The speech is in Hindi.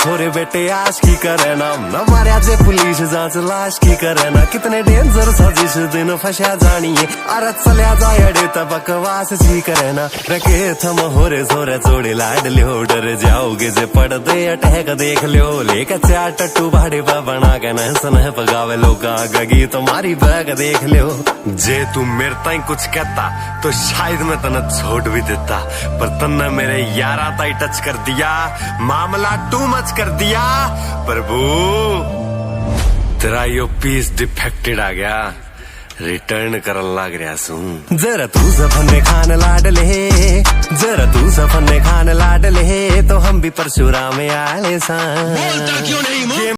छोरे बेटे आश की करे ना मारे जे पुलिस जांच लाश की करे ना कितने डेंजर साजिश दिन फंसा जानिए अरे चलिया जाए तब बकवास जी करे ना रखे थम होरे सोरे चोड़े लाड लियो डर जाओगे जे पड़ दे अटैक देख लियो लेके चार टट्टू भाड़े पा बना के नहसन है पगावे लोग गगी तुम्हारी बैग देख लियो जे तू मेरे ताई कुछ कहता तो शायद मैं तने छोड़ भी देता पर तन्ने मेरे यारा ताई टच कर दिया मामला टू मच कर दिया प्रभु तेरा यो पीस डिफेक्टेड आ गया रिटर्न करन लाग रहा सू जरा तू सफने खान लाड ले जरा तू सफने खान लाड ले तो हम भी परशुराम आले सा